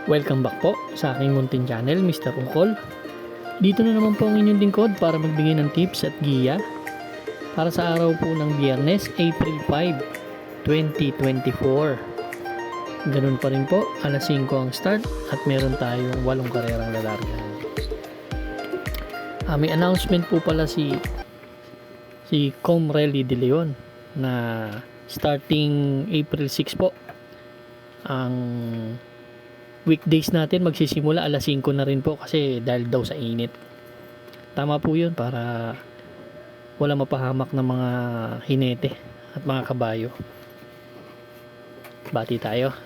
Welcome back po sa aking munting channel, Mr. Ungkol. Dito na naman po ang inyong lingkod para magbigay ng tips at giya para sa araw po ng Biyernes, April 5, 2024. Ganun pa rin po, alas 5 ang start at meron tayong 8 karerang lalargan. May announcement po pala si Comrelli De Leon na starting April 6 po ang weekdays natin magsisimula alas 5 na rin po kasi dahil daw sa init. Tama po yun para wala mapahamak ng mga hinete at mga kabayo. Bati tayo.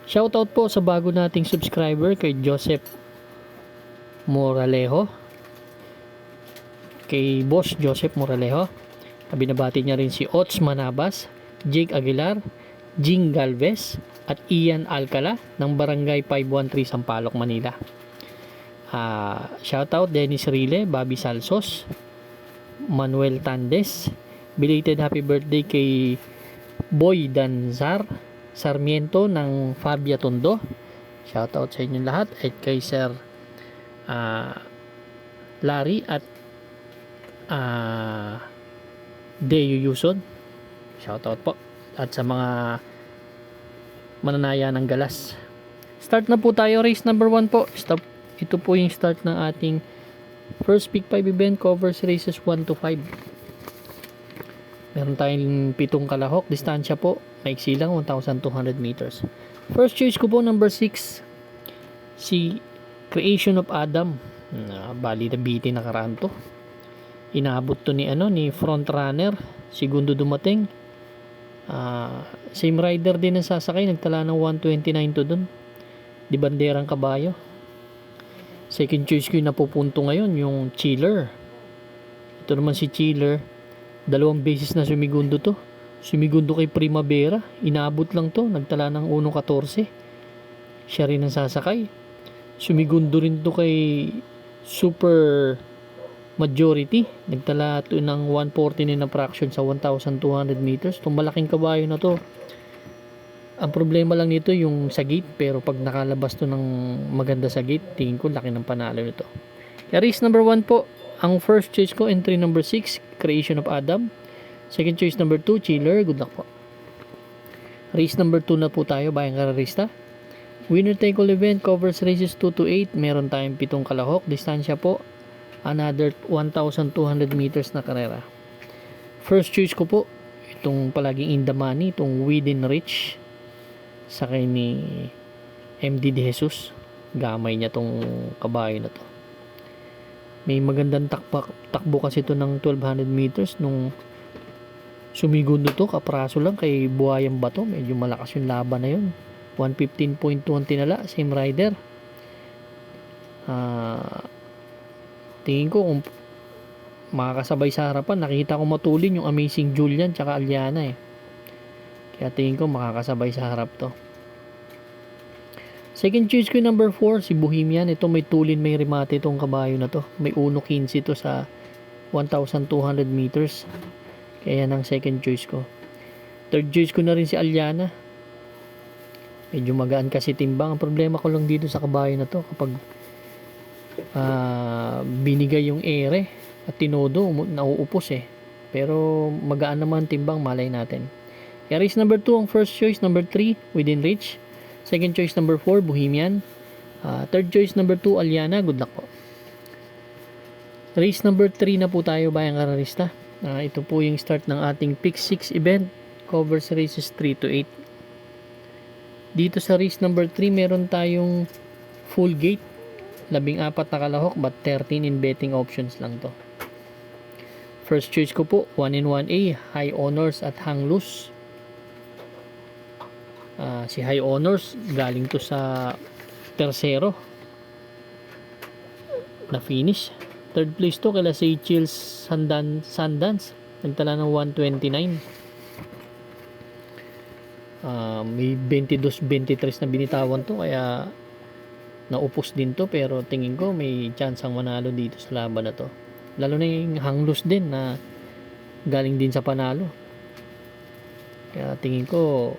Shoutout po sa bago nating subscriber kay Joseph Moralejo. Kay Boss Joseph Moralejo. Binabati niya rin si Ots Manabas, Jake Aguilar, Jing Galvez at Ian Alcala ng Barangay 513 Sampaloc, Manila. Shoutout Dennis Rile, Bobby Salsos, Manuel Tandes. Belated happy birthday kay Boy Danzar Sarmiento ng Fabia Tondo. Shoutout sa inyo lahat at kay Sir Larry at Deo Yuson. Shoutout po. At sa mga mananaya ng galas. Start na po tayo. Race number 1 po. Ito po yung start ng ating first Pick 5 event. Covers races 1 to 5. Meron tayong 7 kalahok. Distansya po, maiksi lang, 1,200 meters. First choice ko po, number 6. Si Creation of Adam. Bali na biti nakaraan to. Inabot to ni front runner. Segundo dumating. Same rider din ang sasakay, nagtala ng 129 to dun, di banderang kabayo. Second choice ko yung napupunto ngayon, yung Chiller. Ito naman si Chiller, 2 beses na sumigundo to. Sumigundo kay Primavera, inabot lang to, nagtala ng 1.14. Siya rin ang sasakay. Sumigundo rin to kay Super Majority, nagtala to ng 149 na fraction sa 1,200 meters. Itong malaking kabayo na to, ang problema lang nito yung sa gate, pero pag nakalabas to ng maganda sa gate, tingin ko laki ng panalo nito. Kaya race number 1 po, ang first choice ko, entry number 6, Creation of Adam. Second choice number 2, Chiller. Good luck po. Race number 2 na po tayo, bayang kararista. Winner take all event, covers races 2 to 8. Meron tayong 7 kalahok. Distansya po, another 1,200 meters na karera. First choice ko po, itong palaging in the money, itong Within Reach, sakay ni MD De Jesus. Gamay niya tong kabayo na to. May magandang takbo kasi ito ng 1,200 meters nung sumigundo to, kapraso lang kay Buhayang Bato. Medyo malakas yung laban na yun. 115.2 ang tinala, same rider. Tingin ko kung makakasabay sa harapan, nakita ko matulin yung Amazing Julian tsaka Aliana eh. Kaya tingin ko makakasabay sa harap to. Second choice ko number 4, si Bohemian. Ito may tulin, may remate itong kabayo na to. May 1.15 to sa 1,200 meters. Kaya yan ang second choice ko. Third choice ko na rin si Aliana. Medyo magaan kasi timbang. Ang problema ko lang dito sa kabayo na to, kapag binigay yung ere at tinodo, nauupos eh. Pero magaan naman timbang, malay natin. Kaya race number 2 ang first choice, number 3 Within Reach, second choice number 4 Bohemian, third choice number 2 Aliana. Good luck po. Race number 3 na po tayo, bayang kararista. Ito po yung start ng ating Pick 6 event, covers races 3 to 8. Dito sa race number 3 meron tayong full gate, 14 na kalahok, but 13 in betting options lang to. First choice ko po, 1 in 1A, High Honors at Hang Loose. Si High Honors, galing to sa tercero na finish. Third place to kila Seychelles Sundance, nagtala ng 129. May 22-23 na binitawan to, kaya naupos din to, pero tingin ko may chance ang manalo dito sa laban na to. Lalo na yung Hang Loose din na galing din sa panalo. Kaya tingin ko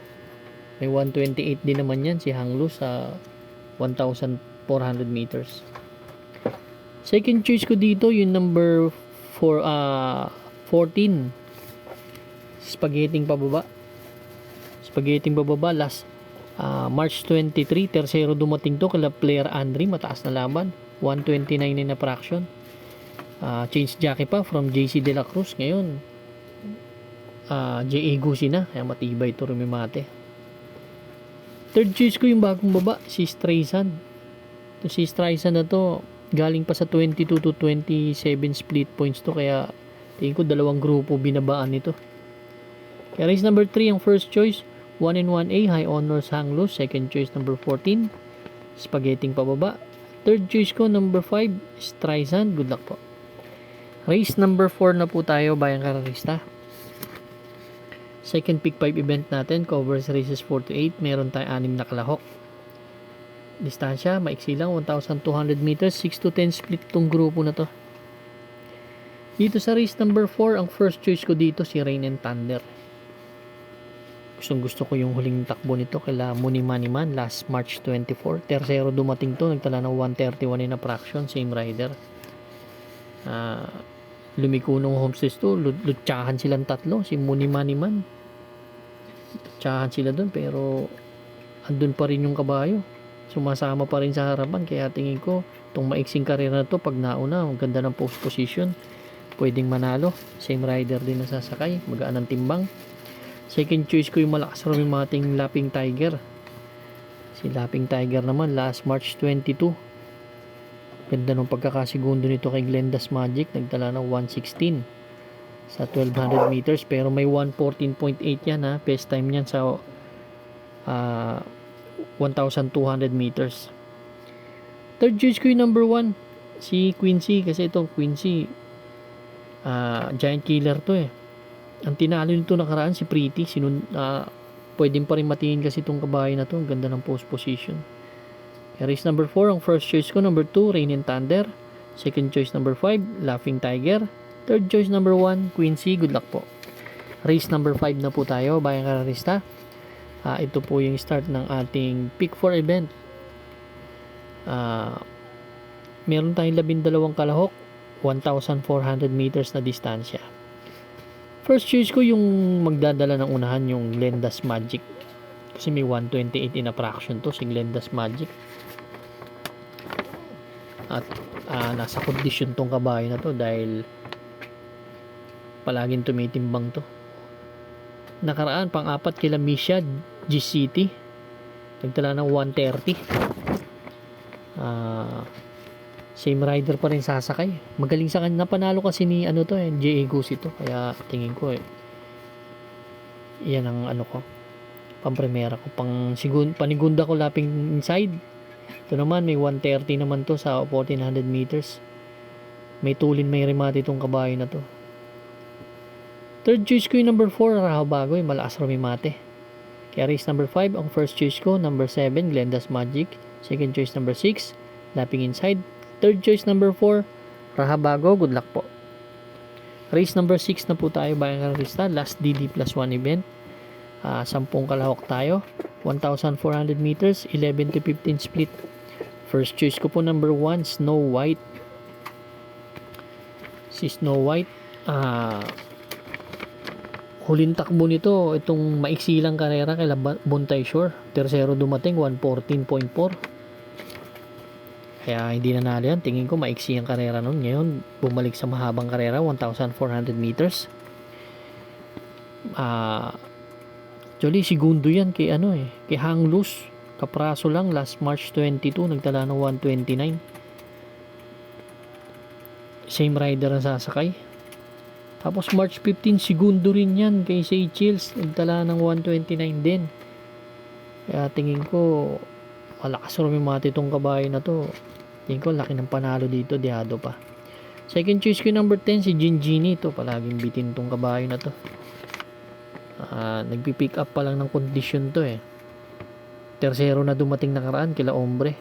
May 128 din naman yan si Hanglu sa 1,400 meters. Second choice ko dito yung number 14. Spaghetti pababa. Last March 23, tersero dumating to kala player Andre, mataas na laban, 129 in a fraction. Change jockey pa from JC De La Cruz. Ngayon J.A. Gusi na, kaya matibay to Rumimate. Third choice ko yung bagong baba, si Streisand. Si Streisand na to galing pa sa 22 to 27 split points to, kaya tingin ko dalawang grupo binabaan nito. Kaya race number 3 ang first choice, 1 and 1A, High Honors Hanglo. Second choice number 14, Spaghetti pababa. Third choice ko number 5, Streisand. Good luck po. Race number 4 na po tayo, bayang kararista. Second pick 5 event natin, covers races 4 to 8. Meron tayong 6 na kalahok. Distansya, maiksi lang, 1,200 meters, 6 to 10 split tong grupo na to. Dito sa race number 4, ang first choice ko dito si Rain and Thunder. Gusto ko yung huling takbo nito kila Muni Maniman last March 24. Tersero dumating to, nagtala ng 131 in a fraction, same rider. Lumiko nung homestead to, lutsahan silang tatlo, si Muni Maniman. Tsahan sila dun, pero andun pa rin yung kabayo. Sumasama pa rin sa harapan, kaya tingin ko itong maiksing karera na to, pag nauna, ang ganda ng post position, pwedeng manalo. Same rider din na sasakay, magaan ang timbang. Second choice ko yung malakas rin yung mating Lapping Tiger. Si Lapping Tiger naman last March 22, ganda ng pagkakasigundo nito kay Glenda's Magic, nagtala ng 116 sa 1,200 meters, pero may 114.8 yan ha, best time yan sa 1,200 meters. Third choice ko yung number 1, si Quincy, kasi itong Quincy giant killer to eh. Ang tinalo nito nakaraan si Pretty, pwedeng pa rin matingin kasi itong kabayo na to, ang ganda ng post position. Race number 4, ang first choice ko number 2, Rain and Thunder. Second choice number 5, Laughing Tiger. Third choice number 1, Quincy. Good luck po. Race number 5 na po tayo, bayang kararista. Ito po yung start ng ating pick 4 event. Meron tayong 12 kalahok, 1,400 meters na distansya. First choice ko yung magdadala ng unahan, yung Glenda's Magic. Kasi may 128 in a fraction to, si Glenda's Magic. At nasa kondisyon tong kabayo na to dahil palaging tumitimbang to. Nakaraan, pang-apat kila Misha G-City, nagtala ng 130. Same rider pa rin sasakay. Magaling sa kanya, napanalo kasi ni J.A. Goose ito, kaya tingin ko yan ang ko, pang-primera ko, panigunda ko Lapping inside. Ito naman may 130 naman to sa 1,400 meters. May tulin, may remate itong kabayo na to. Third choice ko yung number 4, Rahaw Bagoy, malakas Rumimate. Kaya race number 5, ang first choice ko number 7, Glenda's Magic. Second choice number 6, Lapping inside. Third choice number 4, Rahabago. Good luck po. Race number 6 na po tayo, bayang kararista. Last DD plus 1 event. 10 kalahok tayo. 1,400 meters, 11 to 15 split. First choice ko po number 1, Snow White. Si Snow White, huling takbo nito, itong maiksilang karera kay Buntay Shore. Tersero dumating, 114.4. Kaya hindi nanalo yan. Tingin ko maiksi ang karera nun. Ngayon, bumalik sa mahabang karera, 1,400 meters. Actually, segundo yan kay kay Hanglus. Kapraso lang, last March 22, nagtala ng 129. Same rider ang sasakay. Tapos March 15, segundo rin yan kay Seychelles, nagtala ng 129 din. Kaya tingin ko, malakas Rumimate itong kabayo na to. Tingin ko, laki ng panalo dito, dihado pa. Second choice ko number 10, si Gingini. Ito, palaging bitin itong kabayo na to. Nagpipick up pa lang ng kondisyon to eh. Tersero na dumating nakaraan, kila Ombre.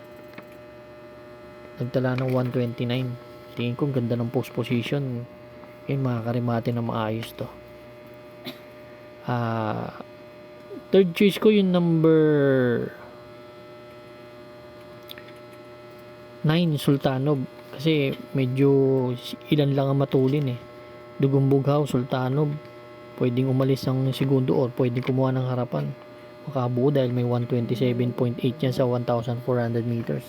Nagtala ng 129. Tingin ko, ganda ng post position. Makakarimate na maayos to. Third choice ko yung number 9, Sultanov. Kasi medyo ilan lang ang matulin eh. Dugong Bughaw, Sultanov. Pwedeng umalis ng segundo or pwedeng kumuha ng harapan. Makabuo dahil may 127.8 yan sa 1,400 meters.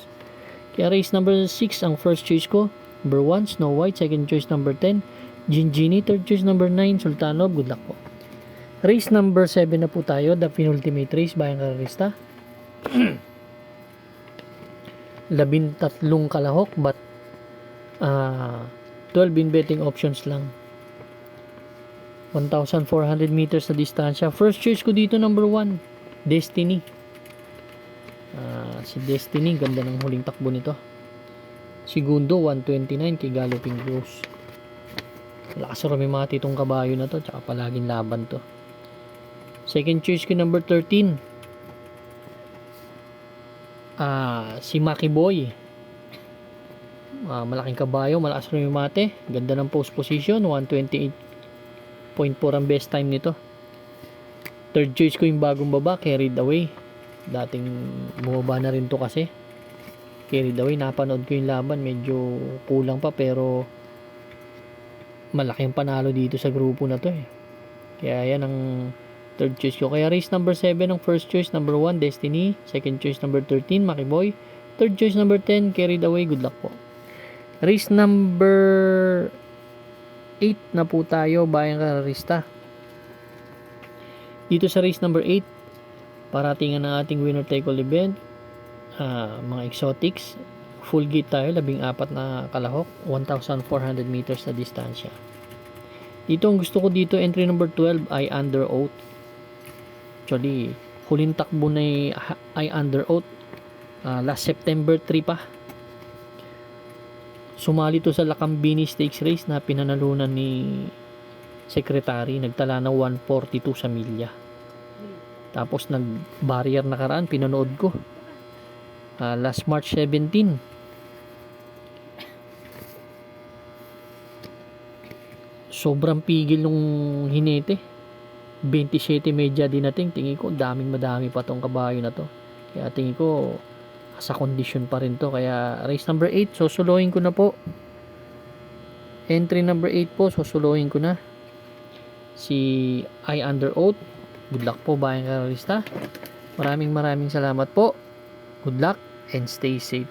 Kaya race number 6 ang first choice ko. Number 1, Snow White. Second choice number 10, Ginggini. Third choice number 9, Sultanov. Good luck po. Race number 7 na po tayo. The penultimate race, Bayang Karerista. 13 kalahok but 12 in betting options lang. 1,400 meters na distansya. First choice ko dito number 1, Destiny. Si Destiny, ganda ng huling takbo nito. Segundo 129 kay Galloping Ghost. Malakas rin mga titong kabayo na to, tsaka palaging laban to. Second choice ko number 13, si Maki Boy. Malaking kabayo, malakas rin yung mate. Ganda ng post position, 128.4 ang best time nito. Third choice ko yung bagong baba, Carried Away. Dating bumaba na rin to kasi. Carried Away, napanood ko yung laban, medyo kulang pa pero malaki ang panalo dito sa grupo na to eh. Kaya yan ang third choice ko. Kaya race number 7 ang first choice, number 1, Destiny. Second choice number 13, Maki Boy. Third choice number 10, Carried Away. Good luck po. Race number 8 na po tayo, Bayang Karerista. Dito sa race number 8, paratingan ng ating winner take all event. Mga exotics. Full gate tayo, 14 na kalahok, 1,400 meters na distansya. Dito ang gusto ko dito, entry number 12, I Under Oath. Actually, huling takbo na I Under Oath. Last September 3 pa. Sumali to sa Lakambini Stakes Race na pinanalunan ni Secretary. Nagtala ng 142 sa milya. Tapos nag-barrier nakaraan, pinanood ko. Last March 17. Sobrang pigil nung hinete. 27 medya din natin. Tingin ko, madami pa tong kabayo na to. Kaya tingin ko, sa condition pa rin to. Kaya race number 8, susuluhin ko na po. Entry number 8 po, susuluhin ko na. Si I Under Oath. Good luck po, Bayang Karerista. Maraming salamat po. Good luck and stay safe.